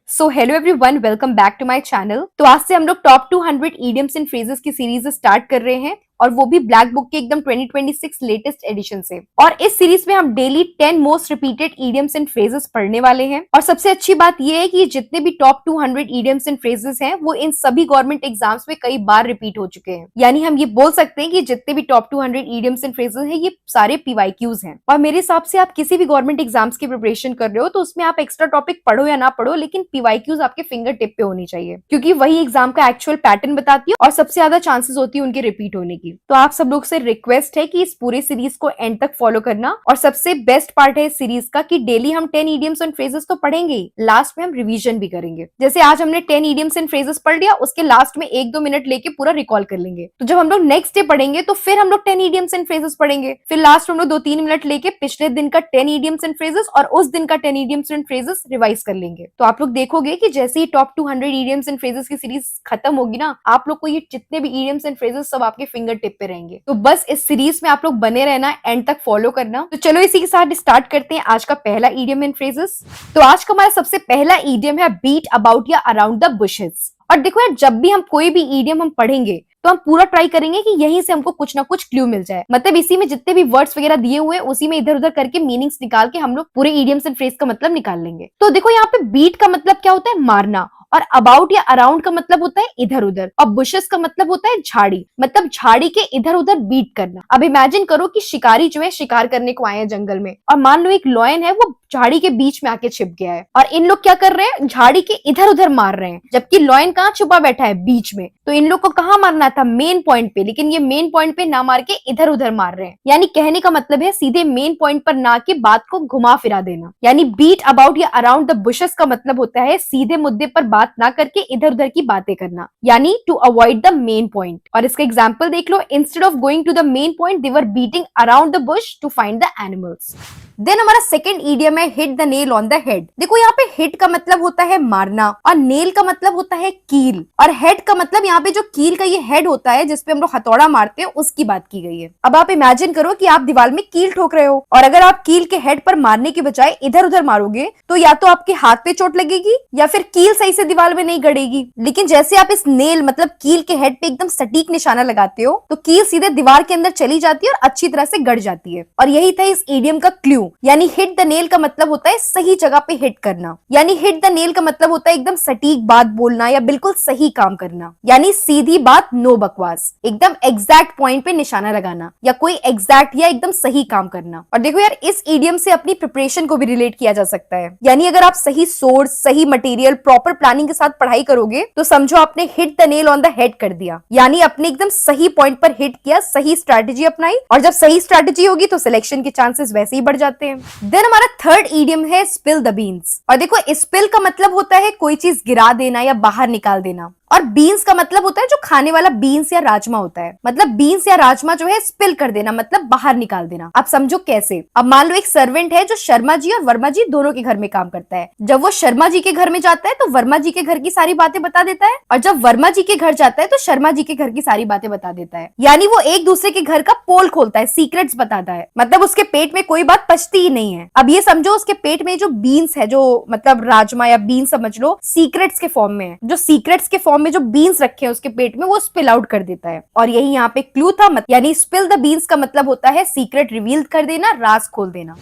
So hello everyone, welcome back to my channel. तो आज से हम लोग टॉप 200 इडियम्स एंड फ्रेजेस की सीरीज स्टार्ट कर रहे हैं और वो भी ब्लैक बुक के एकदम 2026 लेटेस्ट एडिशन से। और इस सीरीज में हम daily 10 most repeated idioms and phrases पढ़ने वाले हैं। और सबसे अच्छी बात ये है कि जितने भी टॉप 200 इडियम्स एंड फ्रेजेस हैं वो इन सभी गवर्नमेंट एग्जाम्स में कई बार रिपीट हो चुके हैं। यानी हम ये बोल सकते हैं कि जितने भी टॉप 200 इडियम्स एंड फ्रेजेस हैं ये सारे पीवाईक्यूज हैं। और मेरे हिसाब से आप किसी भी गवर्नमेंट एग्जाम्स की प्रिपरेशन कर रहे हो तो उसमें आप एक्स्ट्रा टॉपिक पढ़ो या ना पढ़ो, लेकिन पीवाईक्यूज आपके फिंगर टिप पे होनी चाहिए, क्योंकि वही एग्जाम का एक्चुअल पैटर्न बताती है और सबसे ज्यादा चांसेस होती है उनके रिपीट होने की। तो आप सब लोग से रिक्वेस्ट है कि इस पूरे सीरीज को एंड तक फॉलो करना। और सबसे बेस्ट पार्ट है इस सीरीज का कि डेली हम 10 इडियम्स एंड फ्रेजेस तो पढ़ेंगे ही, लास्ट में हम रिवीजन भी करेंगे। जैसे आज हमने 10 इडियम्स एंड फ्रेजेस पढ़ लिया, उसके लास्ट में 1-2 मिनट लेके पूरा रिकॉल कर लेंगे। तो जब हम लोग नेक्स्ट डे पढ़ेंगे तो फिर हम लोग 10 इडियम्स एंड फ्रेजेस पढ़ेंगे, फिर लास्ट में हम लोग 2-3 मिनट लेके पिछले दिन का 10 इडियम्स एंड फ्रेजेस और उस दिन का 10 इडियम्स एंड फ्रेजेस रिवाइज कर लेंगे। तो आप लोग देखोगे कि जैसे ही टॉप 200 इडियम्स एंड फ्रेजेस की सीरीज खत्म होगी ना, आप लोग को ये जितने भी इडियम्स एंड फ्रेजेस सब आपके फिंगर टिप पे रहेंगे। तो बस इस सीरीज में आप लोग बने रहना, एंड तक फॉलो करना। तो चलो इसी के साथ स्टार्ट करते हैं आज का पहला इडियम एंड फ्रेजेस। तो आज का हमारा सबसे पहला इडियम है बीट अबाउट या अराउंड द बुशेस। और देखो यार, जब भी हम कोई भी इडियम हम पढ़ेंगे तो हम पूरा ट्राई करेंगे कि यहीं से हमको कुछ ना कुछ क्लू मिल जाए। मतलब इसी में जितने भी वर्ड्स वगैरह दिए हुए हैं उसी में इधर उधर करके मीनिंग्स निकाल के हम लोग पूरे इडियम्स एंड फ्रेज का मतलब निकाल लेंगे। तो देखो यहाँ पे बीट का मतलब क्या होता है, मारना। और अबाउट या अराउंड का मतलब होता है इधर उधर। और बुशेस का मतलब होता है झाड़ी, मतलब झाड़ी के इधर उधर बीट करना। अब इमेजिन करो कि शिकारी जो है शिकार करने को आए हैं जंगल में, और मान लो एक लॉयन है वो झाड़ी के बीच में आके छिप गया है और इन लोग क्या कर रहे हैं, झाड़ी के इधर उधर मार रहे हैं, जबकि लॉयन कहाँ छुपा बैठा है, बीच में। तो इन लोग को कहाँ मारना था, मेन पॉइंट पे, लेकिन ये मेन पॉइंट पे ना मार के इधर उधर मार रहे हैं। यानी कहने का मतलब है सीधे मेन पॉइंट पर ना के बात को घुमा फिरा देना। यानी बीट अबाउट या अराउंड द बुशेस का मतलब होता है सीधे मुद्दे पर बात ना करके इधर उधर की बातें करना, यानी to avoid the main point. और इसका एग्जाम्पल देख लो, instead of going to the main point they were beating around the bush to find the animals. Then हमारा सेकंड इडियम है hit the nail on the head. देखो यहाँ पे hit का मतलब होता है मारना, और नेल का मतलब होता है कील, और हेड का मतलब यहाँ पे जो कील का ये हेड होता है जिसपे हम लोग हथौड़ा मारते हैं उसकी बात की गई है। अब आप इमेजिन करो कि आप दीवार में कील ठोक रहे हो, और अगर आप कील के हेड पर मारने के बजाय इधर उधर मारोगे तो या तो आपके हाथ पे चोट लगेगी या फिर कील सही से दीवार में नहीं गड़ेगी। लेकिन जैसे आप इस नेल मतलब कील के हेड पे एकदम सटीक निशाना लगाते हो तो कील सीधे दीवार के अंदर चली जाती है और अच्छी तरह से गड़ जाती है। और यही था इस इडियम का क्लू। यानी हिट द नेल का मतलब होता है सही जगह पे हिट करना, यानी हिट द नेल का मतलब होता है एकदम सटीक बात बोलना या बिल्कुल सही काम करना, यानी सीधी बात, नो बकवास, एकदम एग्जैक्ट पॉइंट पे निशाना लगाना या कोई एग्जैक्ट या एकदम सही काम करना। और देखो यार, इस इडियम से अपनी प्रिपरेशन को भी रिलेट किया जा सकता है। यानी अगर आप सही सोर्स, सही मटेरियल, प्रॉपर प्लानिंग के साथ पढ़ाई करोगे तो समझो आपने hit the nail on the head कर दिया, यानी अपने एकदम सही पॉइंट पर हिट किया, सही स्ट्रैटेजी अपनाई। और जब सही स्ट्रैटेजी होगी तो सिलेक्शन के चांसेस वैसे ही बढ़ जाते हैं। देन हमारा थर्ड इडियम है स्पिल द बीन्स। और देखो, स्पिल का मतलब होता है कोई चीज गिरा देना या बाहर निकाल देना, और बीन्स का मतलब होता है जो खाने वाला बीन्स या राजमा होता है। मतलब बीन्स या राजमा जो है स्पिल कर देना, मतलब बाहर निकाल देना। आप समझो कैसे। अब मान लो एक सर्वेंट है जो शर्मा जी और वर्मा जी दोनों के घर में काम करता है। जब वो शर्मा जी के घर में जाता है तो वर्मा जी के घर की सारी बातें बता देता है, और जब वर्मा जी के घर जाता है तो शर्मा जी के घर की सारी बातें बता देता है। यानी वो एक दूसरे के घर का पोल खोलता है, सीक्रेट्स बताता है। मतलब उसके पेट में कोई बात पचती ही नहीं है। अब ये समझो उसके पेट में जो बीन्स है, जो मतलब राजमा या बीन्स समझ लो, सीक्रेट्स के फॉर्म में है। जो सीक्रेट्स के फॉर्म में जो बीन्स रखे हैं उसके पेट में, वो स्पिल आउट कर देता है। और यही यहाँ पे क्लू था, यानी स्पिल द बीन्स का मतलब होता है सीक्रेट रिवील कर देना, राज खोल देना।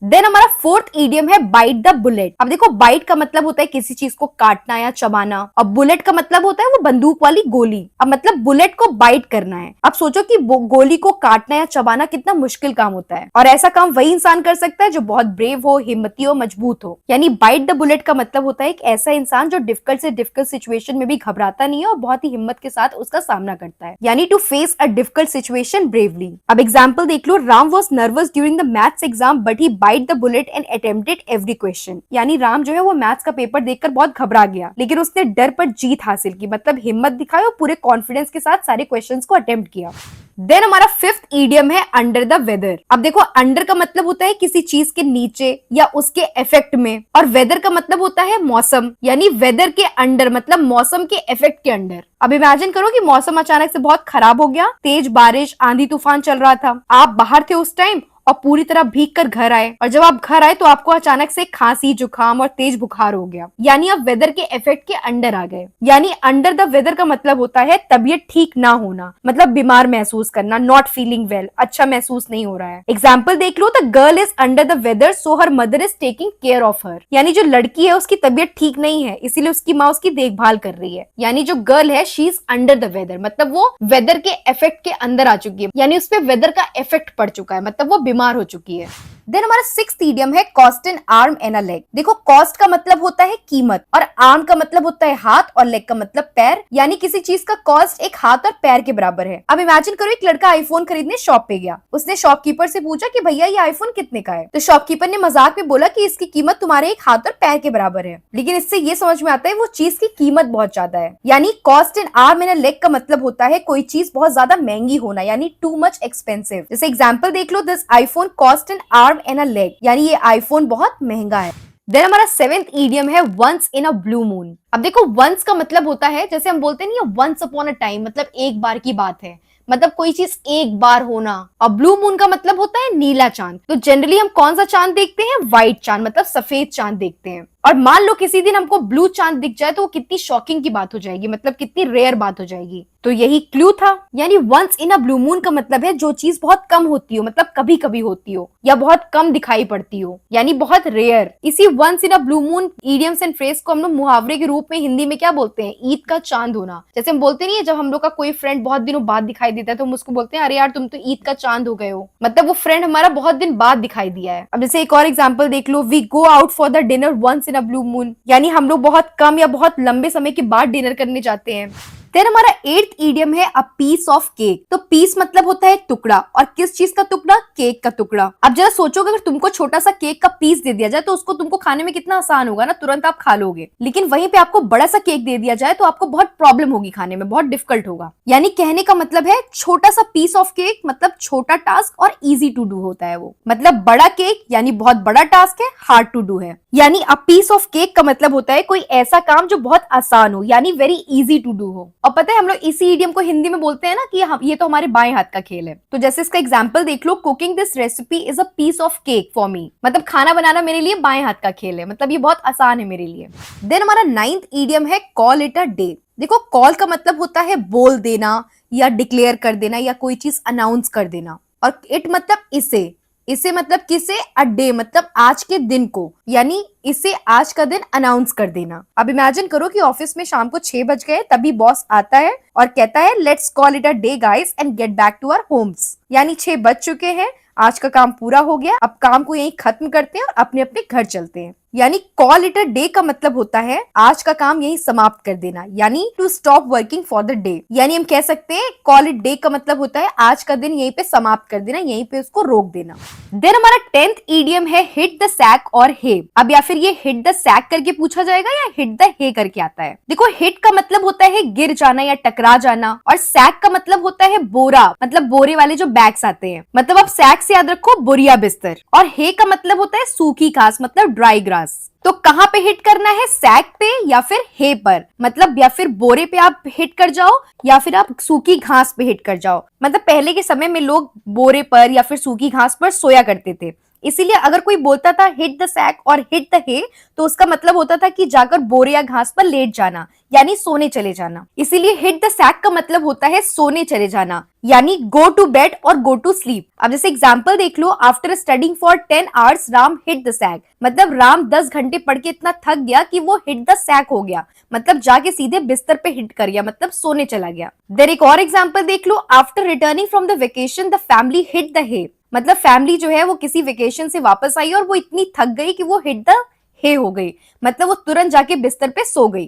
देन हमारा फोर्थ इडियम है बाइट द बुलेट। अब देखो, बाइट का मतलब होता है किसी चीज को काटना या चबाना, और बुलेट का मतलब होता है वो बंदूक वाली गोली। अब मतलब बुलेट को बाइट करना है। अब सोचो कि गोली को काटना या चबाना कितना मुश्किल काम होता है, और ऐसा काम वही इंसान कर सकता है जो बहुत ब्रेव हो, हिम्मती हो, मजबूत हो। यानी बाइट द बुलेट का मतलब होता है एक ऐसा इंसान जो डिफिकल्ट से डिफिकल्ट सिचुएशन में भी घबराता नहीं है और बहुत ही हिम्मत के साथ उसका सामना करता है, यानी to face a difficult situation bravely. अब एग्जाम्पल देख लो, Ram was nervous during the maths exam but he bite the bullet and attempted every question. यानी राम जो है वो मैथ्स का पेपर देखकर बहुत घबरा गया, लेकिन उसने डर पर जीत हासिल की, मतलब हिम्मत दिखाई और पूरे कॉन्फिडेंस के साथ सारे क्वेश्चंस को अटेम्प्ट किया। देन हमारा फिफ्थ इडियम है अंडर द वेदर। अब देखो, अंडर का मतलब होता है किसी चीज के नीचे या उसके इफेक्ट में, और वेदर का मतलब होता है मौसम, यानी वेदर के अंडर मतलब मौसम के इफेक्ट के अंडर। अब इमेजिन करो कि मौसम अचानक से बहुत खराब हो गया, तेज बारिश, आंधी तूफान चल रहा था, आप बाहर थे उस टाइम और पूरी तरह भीग कर घर आए, और जब आप घर आए तो आपको अचानक से खांसी, जुकाम और तेज बुखार हो गया, यानी आप वेदर के इफेक्ट के अंडर आ गए। यानी अंडर द वेदर का मतलब होता है तबीयत ठीक ना होना, मतलब बीमार महसूस करना, नॉट फीलिंग वेल, अच्छा महसूस नहीं हो रहा है। एग्जाम्पल देख लो, the girl is under the weather so her mother is taking care of her, यानी जो लड़की है उसकी तबीयत ठीक नहीं है, इसीलिए उसकी माँ उसकी देखभाल कर रही है। यानी जो गर्ल है she is under the weather, मतलब वो वेदर के इफेक्ट के अंदर आ चुकी है, यानी उस पर वेदर का इफेक्ट पड़ चुका है, मतलब वो बीमार हो चुकी है। देन हमारा सिक्स्थ इडियम है cost an arm and a leg. देखो, कॉस्ट का मतलब होता है कीमत, और आर्म का मतलब होता है हाथ, और लेग का मतलब पैर, यानी किसी चीज का कॉस्ट एक हाथ और पैर के बराबर है। अब इमेजिन करो, एक लड़का आईफोन खरीदने शॉप पे गया, उसने शॉपकीपर से पूछा कि भैया ये आईफोन कितने का है, तो शॉपकीपर ने मजाक में बोला कि इसकी कीमत तुम्हारे एक हाथ और पैर के बराबर है। लेकिन इससे ये समझ में आता है वो चीज की कीमत बहुत ज्यादा है। यानी cost an arm and a leg का मतलब होता है कोई चीज बहुत ज्यादा महंगी होना, यानी टू मच एक्सपेंसिव। जैसे एग्जाम्पल देख लो, this iPhone cost an arm and a leg, यानी ये आईफोन बहुत महंगा है। देन हमारा सेवेंथ इडियम है once in a blue moon. अब देखो, वंस का मतलब होता है, जैसे हम बोलते नहीं है वंस अपॉन अ टाइम, मतलब एक बार की बात है, मतलब कोई चीज एक बार होना। और ब्लू मून का मतलब होता है नीला चांद। तो जनरली हम कौन सा चांद देखते हैं? व्हाइट चांद, मतलब सफेद चांद देखते हैं। और मान लो किसी दिन हमको ब्लू चांद दिख जाए तो वो कितनी शॉकिंग की बात हो जाएगी, मतलब कितनी रेयर बात हो जाएगी। तो यही क्लू था। यानी once in a blue moon का मतलब है जो चीज बहुत कम होती हो, मतलब कभी कभी होती हो, या बहुत कम दिखाई पड़ती हो, यानी बहुत रेयर। इसी once in a blue moon idioms and phrase को हम लोग मुहावरे के रूप में हिंदी में क्या बोलते हैं? ईद का चांद होना। जैसे हम बोलते नहीं है, जब हम लोग का कोई फ्रेंड बहुत दिनों बाद दिखाई देता है तो हम उसको बोलते हैं अरे यार तुम तो ईद का चांद हो गए हो, मतलब वो फ्रेंड हमारा बहुत दिन बाद दिखाई दिया है। अब जैसे एक और एग्जाम्पल देख लो, we go out for the dinner once in a blue moon, यानी हम लोग बहुत कम या बहुत लंबे समय के बाद डिनर करने जाते हैं। देन हमारा एट्थ इडियम है अ पीस ऑफ केक। तो पीस मतलब होता है टुकड़ा, और किस चीज का टुकड़ा? केक का टुकड़ा। अब जरा सोचोगे, अगर तुमको छोटा सा केक का पीस दे दिया जाए तो उसको तुमको खाने में कितना आसान होगा ना, तुरंत आप खा लोगे। लेकिन वहीं पे आपको बड़ा सा केक दे दिया जाए तो आपको बहुत प्रॉब्लम होगी, खाने में बहुत डिफिकल्ट होगा। यानी कहने का मतलब है छोटा सा पीस ऑफ केक मतलब छोटा टास्क और इजी टू डू होता है वो, मतलब बड़ा केक यानी बहुत बड़ा टास्क है, हार्ड टू डू है। यानी अ पीस ऑफ केक का मतलब होता है कोई ऐसा काम जो बहुत आसान हो, यानी वेरी इजी टू डू हो। और पता है हम लोग इसी इडियम को हिंदी में बोलते हैं ना कि ये तो हमारे बाएं हाथ का खेल है। तो जैसे इसका एग्जांपल देख लो, cooking this recipe is a piece of cake for me, मतलब खाना बनाना मेरे लिए बाएं हाथ का खेल है, मतलब ये बहुत आसान है मेरे लिए। देन हमारा नाइन्थ इडियम है कॉल इट अ डे। देखो, कॉल का मतलब होता है बोल देना या डिक्लेयर कर देना या कोई चीज अनाउंस कर देना, और इट मतलब इसे मतलब किसे? अ डे मतलब आज के दिन को, यानी इसे आज का दिन अनाउंस कर देना। अब इमेजिन करो कि ऑफिस में शाम को 6 बज गए, तभी बॉस आता है और कहता है let's call it a day guys and get back to our homes, यानी 6 बज चुके हैं, आज का काम पूरा हो गया, अब काम को यहीं खत्म करते हैं और अपने अपने घर चलते हैं। यानी कॉल इट अ डे का मतलब होता है आज का काम यहीं समाप्त कर देना, यानी to stop working for the day. यानी हम कह सकते हैं कॉल इट डे का मतलब होता है आज का दिन यहीं पे समाप्त कर देना, यहीं पे उसको रोक देना। देन हमारा 10th इडियम है हिट द सैक और हे। अब या फिर ये हिट द सैक करके पूछा जाएगा या हिट द हे करके आता है। देखो, हिट का मतलब होता है गिर जाना या टकरा जाना, और सैक का मतलब होता है बोरा, मतलब बोरे वाले जो बैग्स आते हैं, मतलब आप सैक से याद रखो बोरिया बिस्तर। और हे का मतलब होता है सूखी घास, मतलब ड्राई ग्रास। तो कहां पे हिट करना है? सैक पे या फिर हे पर, मतलब या फिर बोरे पे आप हिट कर जाओ या फिर आप सूखी घास पे हिट कर जाओ। मतलब पहले के समय में लोग बोरे पर या फिर सूखी घास पर सोया करते थे, इसीलिए अगर कोई बोलता था हिट द सैक और हिट द हे तो उसका मतलब होता था कि जाकर बोरे या घास पर लेट जाना, यानी सोने चले जाना। इसीलिए हिट द सैक का मतलब होता है सोने चले जाना, यानी गो टू बेड और गो टू स्लीप। अब जैसे एग्जांपल देख लो, after studying for 10 hours Ram hit the sack, मतलब राम 10 घंटे पढ़ के इतना थक गया कि वो हिट द सैक हो गया, मतलब जाके सीधे बिस्तर पे हिट कर गया, मतलब सोने चला गया। देन एक और एग्जांपल देख लो, after returning from the vacation the family hit the hay, मतलब फैमिली जो है वो किसी वेकेशन से वापस आई और वो इतनी थक गई कि वो हिट द हे हो गई, मतलब वो तुरंत जाके बिस्तर पे सो गई।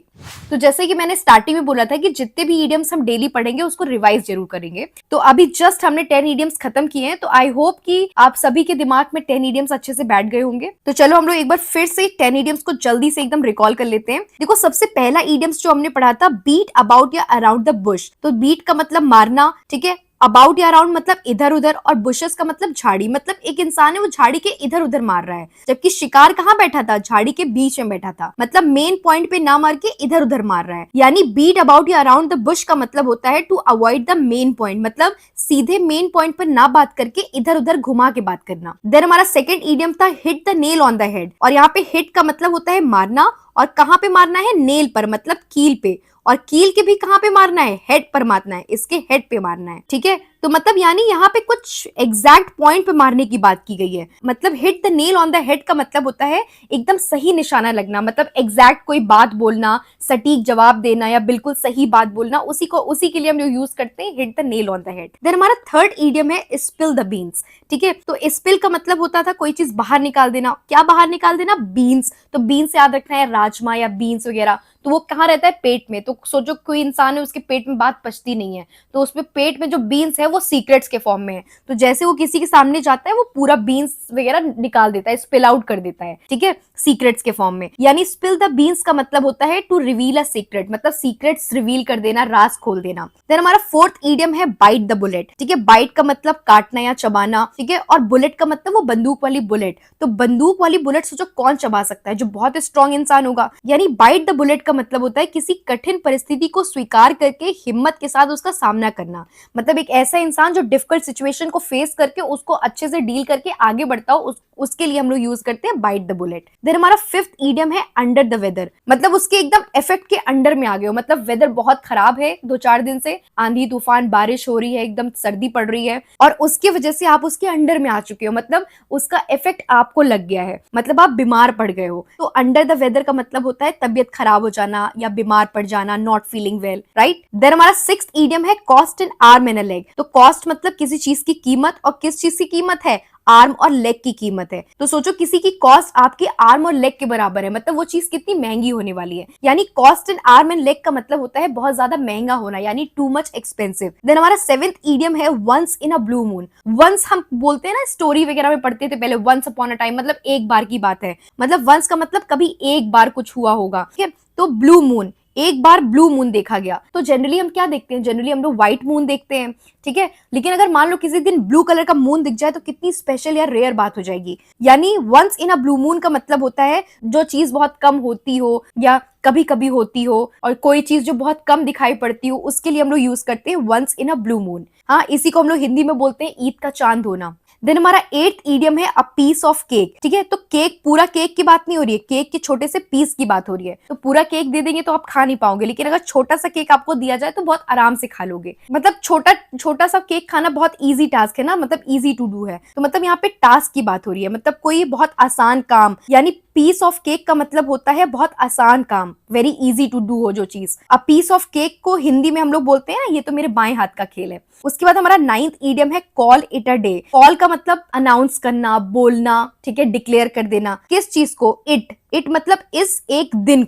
तो जैसे कि मैंने स्टार्टिंग में बोला था कि जितने भी इडियम्स हम डेली पढ़ेंगे उसको रिवाइज जरूर करेंगे। तो अभी जस्ट हमने 10 इडियम्स खत्म किए हैं, तो आई होप कि आप सभी के दिमाग में 10 इडियम्स अच्छे से बैठ गए होंगे। तो चलो हम लोग एक बार फिर से 10 इडियम्स को जल्दी से एकदम रिकॉल कर लेते हैं। देखो, सबसे पहला इडियम्स जो हमने पढ़ा था बीट अबाउट या अराउंड द बुश। तो बीट का मतलब मारना, ठीक है, अबाउट या अराउंड मतलब इधर उधर, और बुशेस का मतलब झाड़ी, मतलब एक इंसान है वो झाड़ी के इधर उधर मार रहा है, जबकि शिकार कहाँ बैठा था, झाड़ी के बीच में बैठा था, मतलब मेन पॉइंट पे ना मार के इधर उधर मार रहा है। यानी बीट अबाउट या अराउंड द बुश का मतलब होता है to avoid the main point, मतलब सीधे मेन पॉइंट पर ना बात करके इधर उधर घुमा के बात करना। देन हमारा सेकंड ईडियम था hit the nail on the head, और यहाँ पे हिट का मतलब होता है मारना, और कहाँ पे मारना है, नेल पर, मतलब कील पे, और कील के भी कहाँ पे मारना है, हेड पर मारना है, इसके हेड पे मारना है, ठीक है। तो मतलब यानी यहाँ पे कुछ एग्जैक्ट पॉइंट पे मारने की बात की गई है। मतलब hit the nail on the head का मतलब होता है एकदम सही निशाना लगना, मतलब एग्जैक्ट कोई बात बोलना, सटीक जवाब देना या बिल्कुल सही बात बोलना, उसी के लिए हम लोग यूज करते हैं hit the nail on the head. Then हमारा थर्ड ईडियम है स्पिल द बीन्स, ठीक है। तो स्पिल का मतलब होता था कोई चीज बाहर निकाल देना। क्या बाहर निकाल देना, बीन्स। तो बीन्स याद रखना है, राजमा या बीन्स वगैरह, तो वो कहाँ रहता है, पेट में। तो सोचो कोई इंसान है उसके पेट में बात पचती नहीं है, तो उसमें पेट में जो बीन्स है वो सीक्रेट्स के फॉर्म में है, तो जैसे वो किसी के सामने जाता है वो पूरा बीन्स वगैरह निकाल देता है, स्पिल आउट कर देता है, ठीक है, सीक्रेट्स के फॉर्म में। यानी स्पिल द बीन्स का मतलब होता है टू रिवील अ सीक्रेट, मतलब सीक्रेट्स रिवील कर देना, राज खोल देना। देन हमारा फोर्थ ईडियम है बाइट द बुलेट, ठीक है। बाइट का मतलब काटना या चबाना, ठीक है, और बुलेट का मतलब वो बंदूक वाली बुलेट। तो बंदूक वाली बुलेट सोचो कौन चबा सकता है, जो बहुत स्ट्रॉन्ग इंसान होगा। यानी बाइट द बुलेट का मतलब होता है किसी कठिन परिस्थिति को स्वीकार करके हिम्मत के साथ उसका सामना करना, मतलब एक ऐसा इंसान जो डिफिकल्ट सिचुएशन को फेस करके उसको अच्छे से डील करके आगे बढ़ता हो, उसके लिए हम लोग यूज करते हैं बाइट द बुलेट। देन हमारा फिफ्थ ईडियम है अंडर द वेदर, मतलब उसके एकदम इफेक्ट के अंडर में आ गए हो, मतलब वेदर बहुत खराब है 2-4 दिन से, आंधी तूफान बारिश हो रही है, एकदम सर्दी पड़ रही है, और उसकी वजह से आप उसके अंडर में आ चुके हो, मतलब उसका इफेक्ट आपको लग गया है, मतलब आप बीमार पड़ गए हो। तो अंडर द वेदर का मतलब होता है तबियत खराब हो जाना या बीमार पड़ जाना, not feeling well, right. Then हमारा सिक्स्थ ईडियम है cost an arm and a leg. तो कॉस्ट मतलब किसी चीज की कीमत, और किस चीज की कीमत है, आर्म और लेग की कीमत है। तो सोचो किसी की कॉस्ट आपके आर्म और लेग के बराबर है, मतलब वो चीज कितनी महंगी होने वाली है। यानी cost in arm and leg का मतलब होता है बहुत ज्यादा महंगा होना, यानी टू मच एक्सपेंसिव। देन हमारा सेवेंथ ईडियम है once in a blue moon. Once हम बोलते हैं ना, स्टोरी वगैरह में पढ़ते थे पहले, वंस अपॉन अ टाइम, मतलब एक बार की बात है, मतलब वंस का मतलब कभी एक बार कुछ हुआ होगा, ठीक है। तो ब्लू मून, एक बार ब्लू मून देखा गया। तो जनरली हम क्या देखते हैं, जनरली हम लोग व्हाइट मून देखते हैं, ठीक है। लेकिन अगर मान लो किसी दिन ब्लू कलर का मून दिख जाए तो कितनी स्पेशल या रेयर बात हो जाएगी। यानी once in a blue moon का मतलब होता है जो चीज बहुत कम होती हो या कभी कभी होती हो, और कोई चीज जो बहुत कम दिखाई पड़ती हो, उसके लिए हम लोग यूज करते हैं once in a blue moon. हाँ, इसी को हम लोग हिंदी में बोलते हैं ईद का चांद होना। देन हमारा एट्थ ईडियम है अ पीस ऑफ केक, ठीक है। तो केक, पूरा केक की बात नहीं हो रही है, केक के छोटे से पीस की बात हो रही है। तो पूरा केक दे देंगे तो आप खा नहीं पाओगे, लेकिन अगर छोटा सा केक आपको दिया जाए तो बहुत आराम से खा लोगे। मतलब छोटा छोटा सा केक खाना बहुत इजी टास्क है ना, मतलब इजी टू डू है। तो मतलब यहाँ पे टास्क की बात हो रही है, मतलब कोई बहुत आसान काम, यानी पीस ऑफ केक का मतलब होता है बहुत आसान काम, वेरी इजी टू डू हो जो चीज। अब पीस ऑफ केक को हिंदी में हम लोग बोलते हैं ना, ये तो मेरे बाएं हाथ का खेल है। उसके बाद हमारा नाइन्थ ईडियम है call it a day. Call का मतलब अनाउंस करना, बोलना, ठीक है, डिक्लेयर कर देना। किस चीज को, इट मतलब इस एक दिन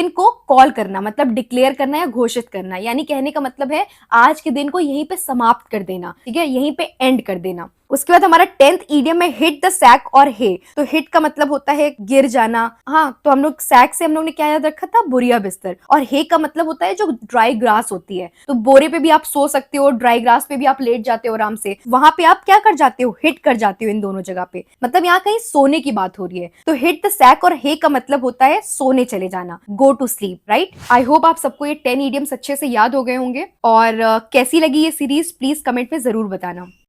को कॉल करना, मतलब डिक्लेयर करना या घोषित करना, यानी कहने का मतलब है आज के दिन को यहीं पे समाप्त कर देना, ठीक है, यहीं पे एंड कर देना। उसके बाद हमारा 10th ईडियम है हिट द सैक और हे। तो हिट का मतलब होता है गिर जाना, हाँ, तो हम लोग सैक से हम लोग ने क्या याद रखा था, बोरिया बिस्तर। और हे का मतलब होता है जो ड्राई ग्रास होती है, तो बोरे पे भी आप सो सकते हो, ड्राई ग्रास पे भी आप लेट जाते हो आराम से, वहां पे आप क्या कर जाते हो, हिट कर जाते हो इन दोनों जगह पे, मतलब यहाँ कहीं सोने की बात हो रही है। तो हिट द सैक और हे का मतलब होता है सोने चले जाना, go to sleep, right. I hope आप सबको ये 10 ईडियम्स अच्छे से याद हो गए होंगे, और कैसी लगी ये सीरीज प्लीज कमेंट में जरूर बताना।